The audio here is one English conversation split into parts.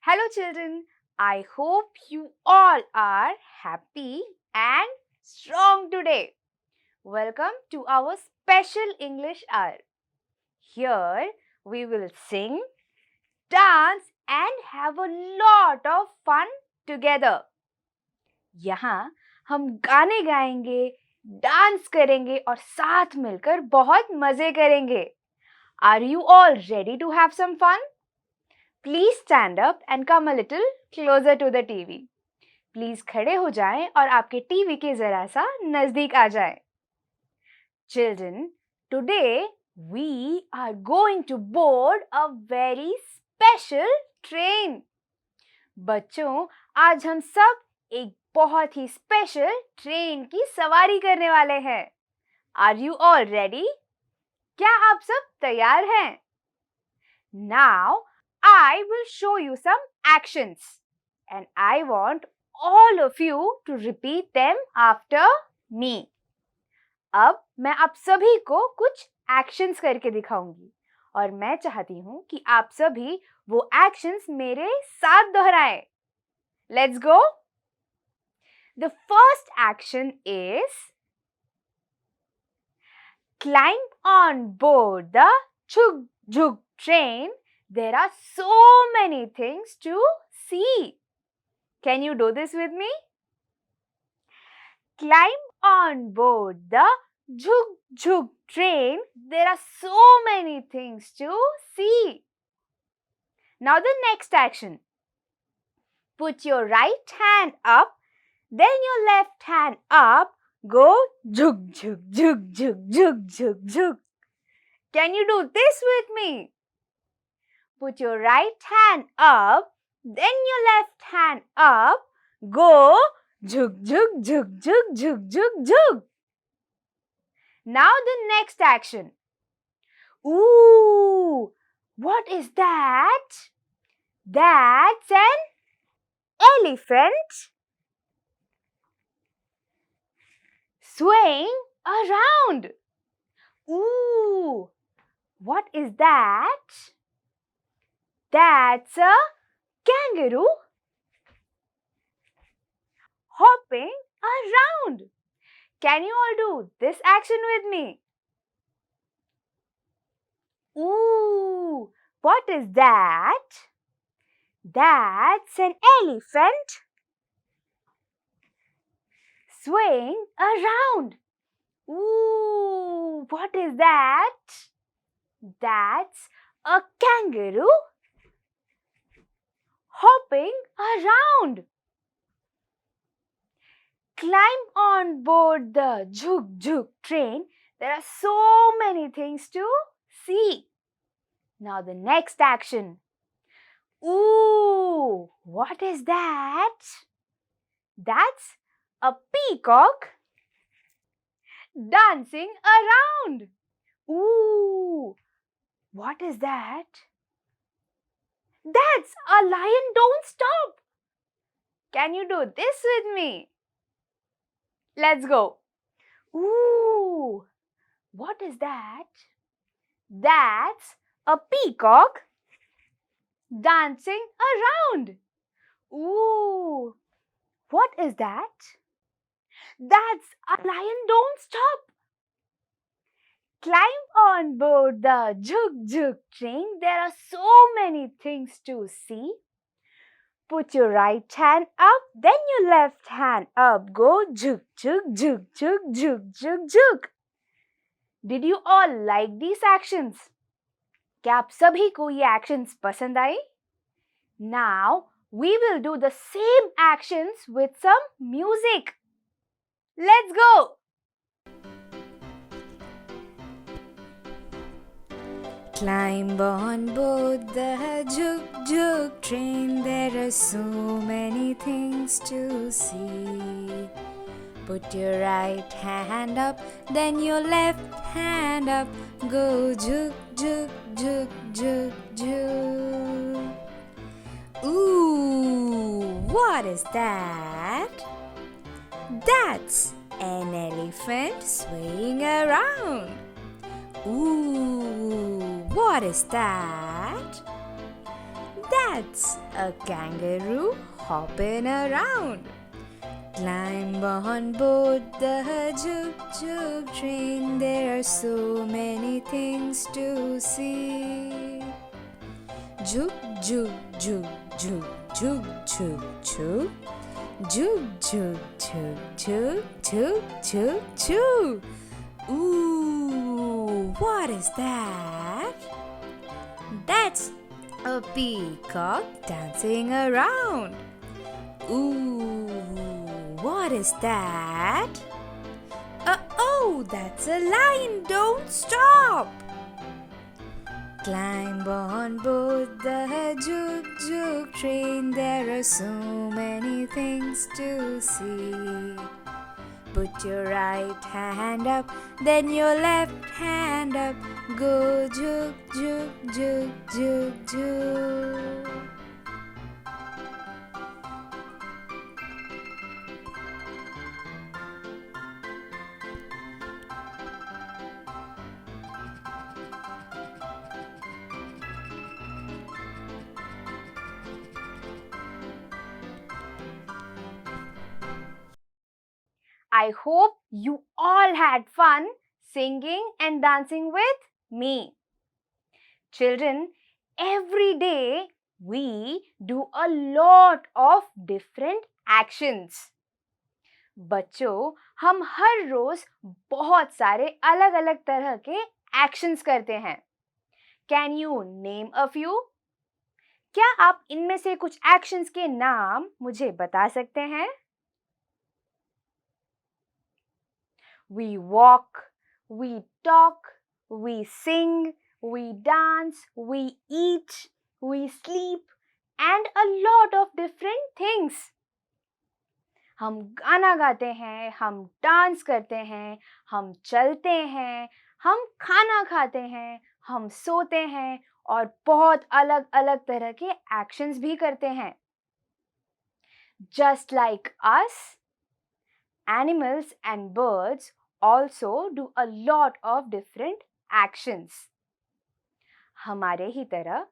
Hello children, I hope you all are happy and strong today. Welcome to our special English hour. Here we will sing, dance and have a lot of fun together. यहाँ हम गाने गाएंगे, dance करेंगे और साथ मिलकर बहुत मजे करेंगे. Are you all ready to have some fun? Please stand up and come a little closer to the TV. Please खड़े हो जाएं और आपके टीवी के जरा सा नजदीक आ जाएं. Children, today we are going to board a very special train. बच्चों, आज हम सब एक बहुत ही स्पेशल ट्रेन की सवारी करने वाले हैं. Are you all ready? क्या आप सब तैयार हैं? Now I will show you some actions and I want all of you to repeat them after me. अब मैं आप सभी को कुछ actions करके दिखाऊंगी और मैं चाहती हूँ कि आप सभी वो actions मेरे साथ दोहराएं. Let's go. The first action is climb on board the Chug Jug train. There are so many things to see. Can you do this with me? Climb on board the Jug Jug train. There are so many things to see. Now the next action. Put your right hand up, then your left hand up. Go jug jug jug jug jug jug jug. Can you do this with me? Put your right hand up, then your left hand up. Go jug jug jug jug jug jug jug. Now the next action. Ooh, what is that? That's an elephant swaying around. Ooh, what is that? That's a kangaroo hopping around. Can you all do this action with me? Ooh, what is that? That's an elephant swaying around. Ooh, what is that? That's a kangaroo hopping around. Climb on board the Jug Jug train. There are so many things to see. Now the next action. Ooh, what is that? That's a peacock dancing around. Ooh, what is that? That's a lion. Don't stop. Can you do this with me? Let's go. Ooh, what is that? That's a peacock dancing around. Ooh, what is that? That's a lion. Don't stop. Climb on board the Jug Jug train. There are so many things to see. Put your right hand up, then your left hand up. Go jug, jug, jug, jug, jug, jug, jug. Did you all like these actions? क्या आप सभी को ये actions पसंद आए? Now we will do the same actions with some music. Let's go! Climb on board the juk-juk train. There are so many things to see. Put your right hand up, then your left hand up. Go juk, juk, juk, juk, juk. Ooh, what is that? That's an elephant swaying around. Ooh, what is that? That's a kangaroo hopping around. Climb on board the juk-juk train. There are so many things to see. Juk, juk, juk, juk, juk, juk, juk. Juk, juk, juk, juk, juk, juk, juk. Ooh, what is that? That's a peacock dancing around. Ooh, what is that? Oh, that's a lion. Don't stop. Climb on board the juk-juk train. There are so many things to see. Put your right hand up, then your left hand up. Go juk, juk, juk, juk, juk. I hope you all had fun singing and dancing with me. Children, every day we do a lot of different actions. बच्चों, हम हर रोज बहुत सारे अलग-अलग तरह के actions करते हैं. Can you name a few? क्या आप इनमें से कुछ actions के नाम मुझे बता सकते हैं? We walk, we talk, we sing, we dance, we eat, we sleep, and a lot of different things. हम गाना गाते हैं, हम डांस करते हैं, हम चलते हैं, हम खाना खाते हैं, हम सोते हैं और बहुत अलग-अलग तरह के actions भी करते हैं. Just like us, animals and birds also do a lot of different actions. हमारे ही तरह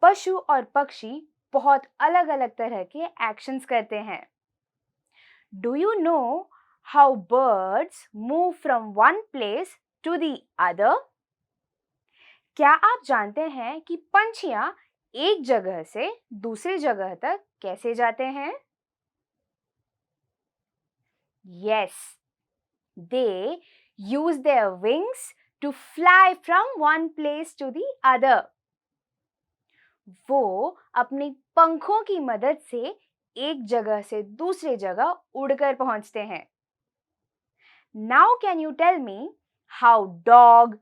पशु और पक्षी बहुत अलग-अलग तरह के actions करते हैं. Do you know how birds move from one place to the other? क्या आप जानते हैं कि पंछियां एक जगह से दूसरी जगह तक कैसे जाते हैं? Yes, they use their wings to fly from one place to the other. वो अपने पंखों की मदद से एक जगह से दूसरी जगह उड़कर पहुंचते हैं. Now can you tell me how dog,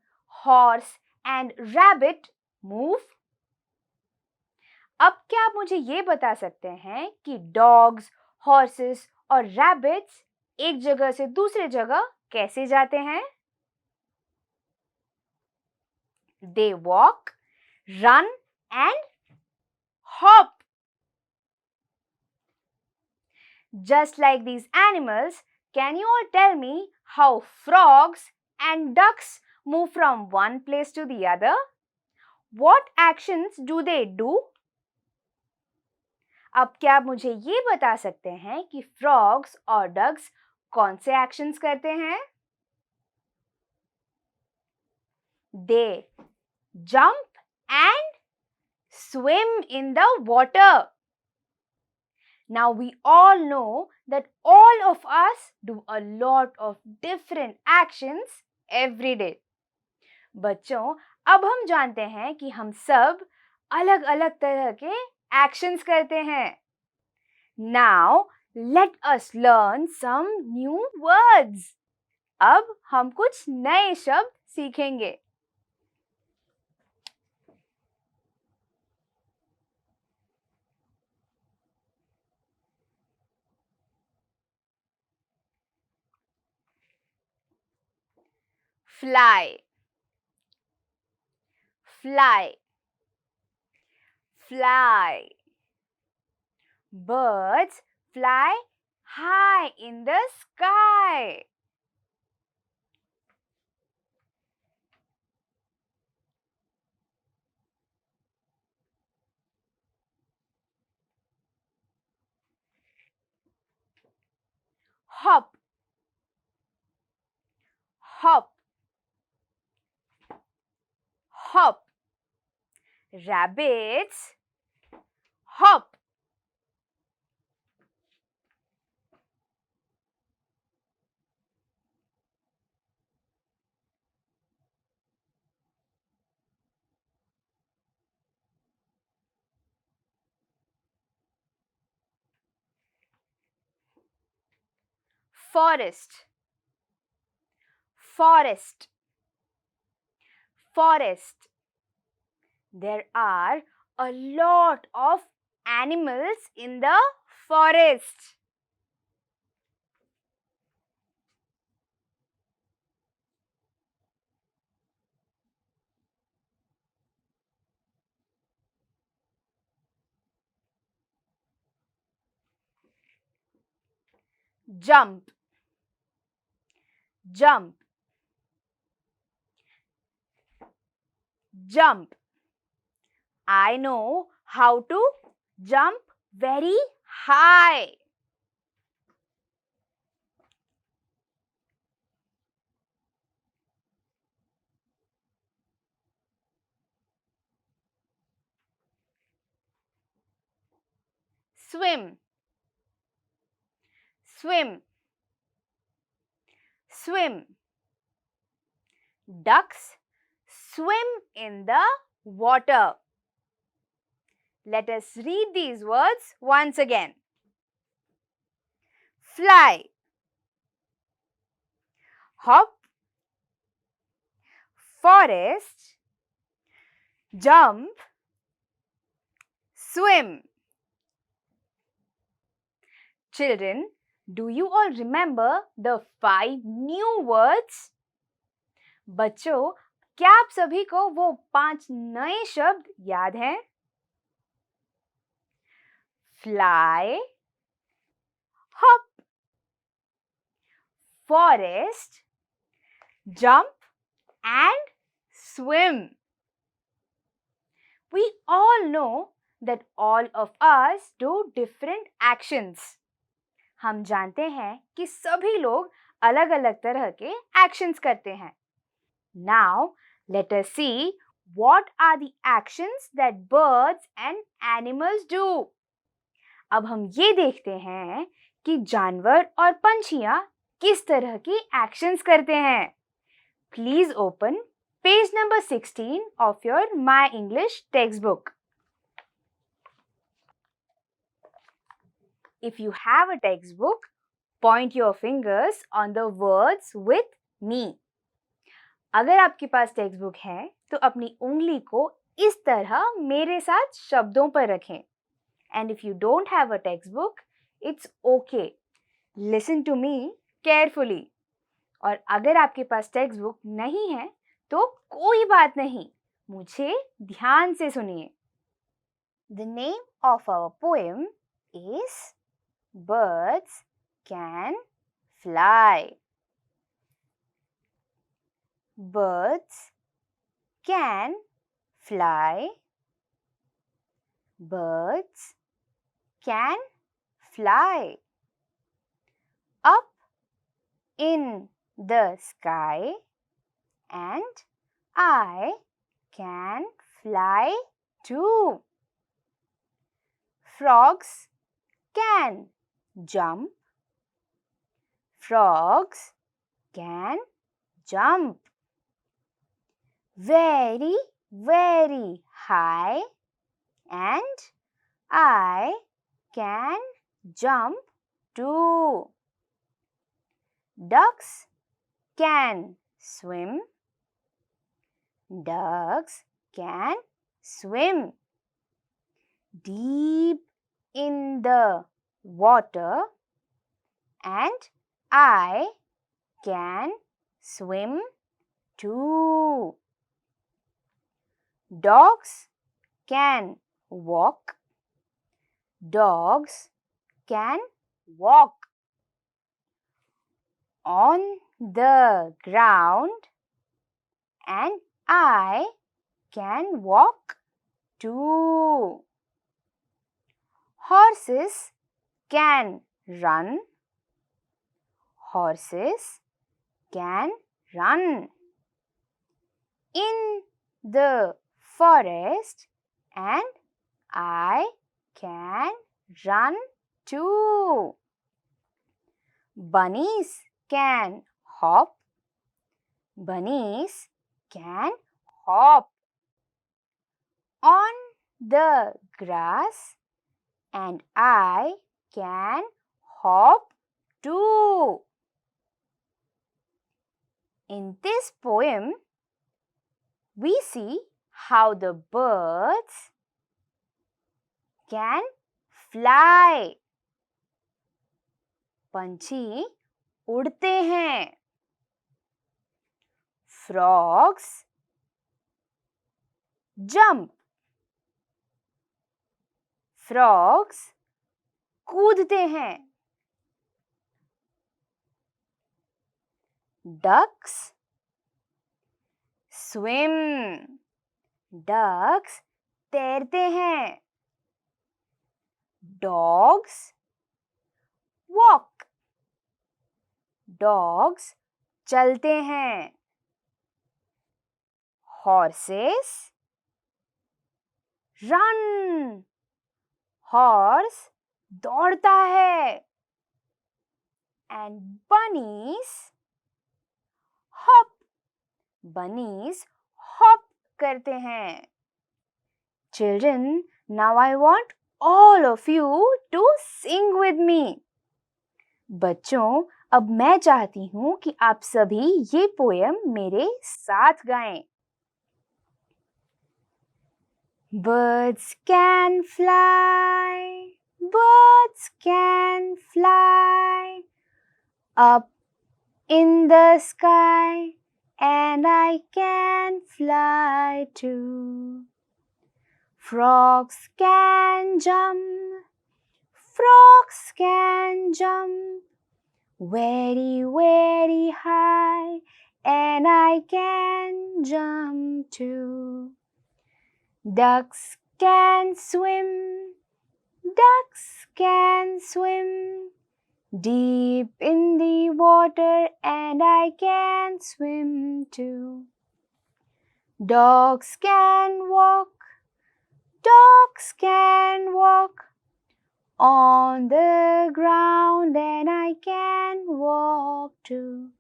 horse and rabbit move? अब क्या आप मुझे ये बता सकते हैं कि dogs, horses और rabbits एक जगह से दूसरी जगह कैसे जाते हैं? They walk, run and hop. Just like these animals, can you all tell me how frogs and ducks move from one place to the other? What actions do they do? अब क्या आप मुझे ये बता सकते हैं कि frogs और ducks कौन से actions करते हैं? They jump and swim in the water. Now we all know that all of us do a lot of different actions every day. बच्चों, अब हम जानते हैं कि हम सब अलग-अलग तरह के actions करते हैं. Now let us learn some new words. अब हम कुछ नए शब्द सीखेंगे. Fly, fly, fly. Birds fly high in the sky. Hop, hop, hop. Rabbits hop. Forest, forest, forest. There are a lot of animals in the forest. Jump, jump, jump. I know how to jump very high. Swim, swim, swim. Ducks swim in the water. Let us read these words once again. Fly, hop, forest, jump, swim. Children, do you all remember the 5 new words? बच्चों, क्या आप सभी को वो 5 नए शब्द याद हैं? Fly, hop, forest, jump and swim. We all know that all of us do different actions. हम जानते हैं कि सभी लोग अलग-अलग तरह के actions करते हैं. Now, let us see what are the actions that birds and animals do. अब हम ये देखते हैं कि जानवर और पंछियाँ किस तरह की actions करते हैं. Please open page number 16 of your My English textbook. If you have a textbook, point your fingers on the words with me. अगर आपके पास टेक्स्ट बुक है तो अपनी उंगली को इस तरह मेरे साथ शब्दों पर रखें. And if you don't have a textbook, it's okay. Listen to me carefully. और अगर आपके पास टेक्स्ट बुक नहीं है तो कोई बात नहीं, मुझे ध्यान से सुनिए. The name of our poem is Birds Can Fly. Birds can fly. Birds can fly up in the sky, and I can fly too. Frogs can jump. Frogs can jump very, very high, and I can jump too. Ducks can swim. Ducks can swim deep in the water, and I can swim too. Dogs can walk. Dogs can walk on the ground, and I can walk too. Horses can run. Horses can run in the forest, and I can run too. Bunnies can hop. Bunnies can hop on the grass, and I can hop too. In this poem, we see how the birds can fly. पंछी उड़ते हैं. Frogs jump. Frogs कूदते हैं. Ducks swim. Ducks तैरते हैं. Dogs walk. Dogs चलते हैं. Horses run. Horse दौड़ता है. And bunnies hop. Bunnies hop करते हैं. Children, now I want all of you to sing with me. बच्चों, अब मैं चाहती हूँ कि आप सभी ये पोएम मेरे साथ गाएं. Birds can fly, birds can fly up in the sky, and I can fly too. Frogs can jump, frogs can jump very, very high, and I can jump too. Ducks can swim, ducks can swim deep in the water, and I can swim too. Dogs can walk, dogs can walk on the ground, and I can walk too.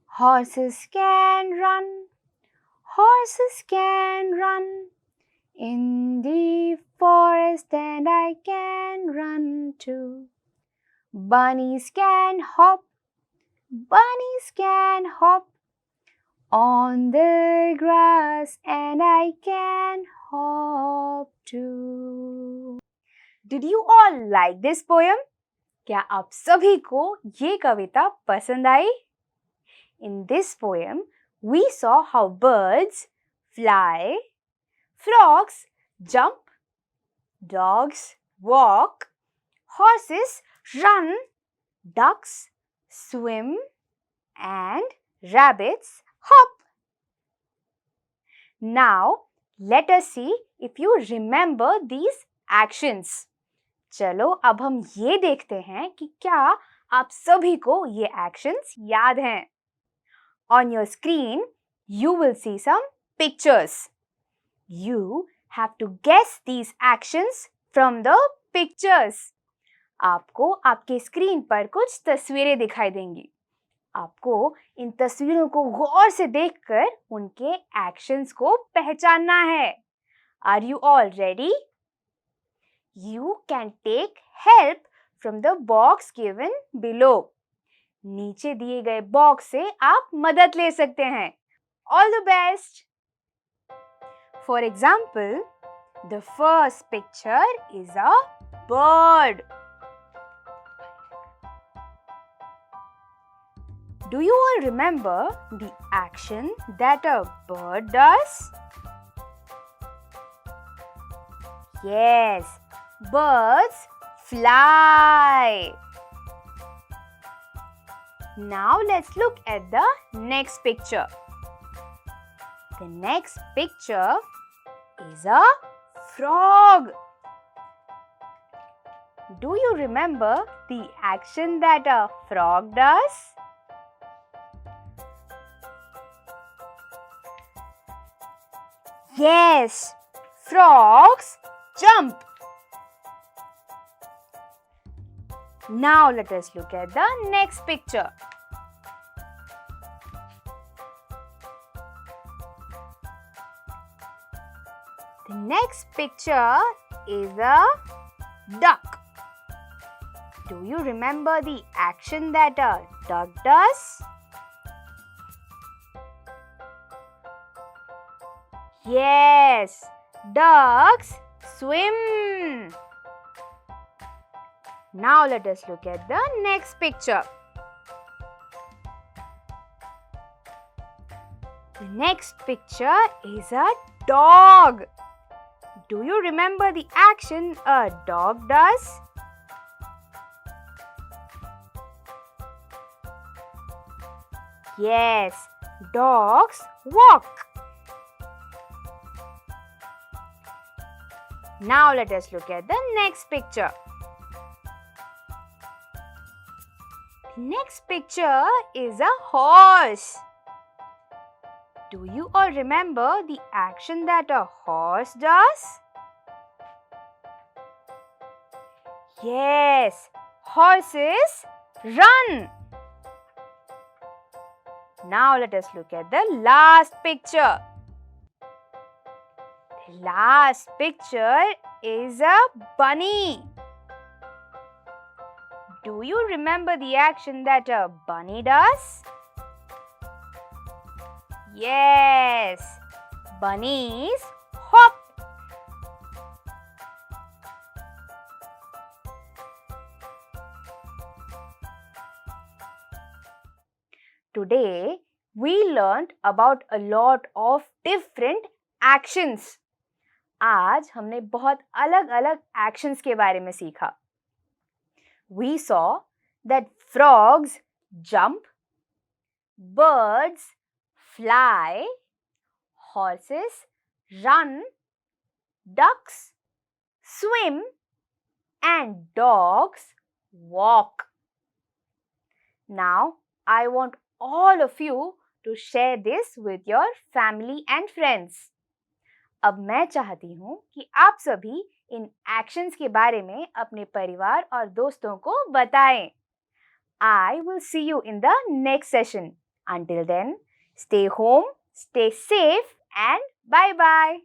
Horses can run, horses can run in the forest, and I can run too. Bunnies can hop, bunnies can hop on the grass, and I can hop too. Did you all like this poem? क्या आप सभी को ये कविता पसंद आई? In this poem, we saw how birds fly, frogs jump, dogs walk, horses run, ducks swim, and rabbits hop. Now, let us see if you remember these actions. चलो अब हम ये देखते हैं कि क्या आप सभी को ये actions याद हैं. On your screen, you will see some pictures. You have to guess these actions from the pictures. आपको आपके स्क्रीन पर कुछ तस्वीरें दिखाई देंगी। आपको इन तस्वीरों को गौर से देखकर उनके एक्शंस को पहचानना है। Are you all ready? You can take help from the box given below. नीचे दिए गए बॉक्स से आप मदद ले सकते हैं। All the best! For example, the first picture is a bird. Do you all remember the action that a bird does? Yes, birds fly. Now let's look at the next picture. The next picture is a frog. Do you remember the action that a frog does? Yes, frogs jump. Now let us look at the next picture. The next picture is a duck. Do you remember the action that a duck does? Yes, ducks swim. Now let us look at the next picture. The next picture is a dog. Do you remember the action a dog does? Yes, dogs walk. Now let us look at the next picture. The next picture is a horse. Do you all remember the action that a horse does? Yes, horses run. Now let us look at the last picture. The last picture is a bunny. Do you remember the action that a bunny does? Yes, bunnies hop. Today, we learned about a lot of different actions. आज हमने बहुत अलग-अलग actions के बारे में सीखा. We saw that frogs jump, birds fly, horses run, ducks swim, and dogs walk. Now, I want all of you to share this with your family and friends. अब मैं चाहती हूँ कि आप सभी इन एक्शंस के बारे में अपने परिवार और दोस्तों को बताएं. I will see you in the next session. Until then, stay home, stay safe, and bye-bye.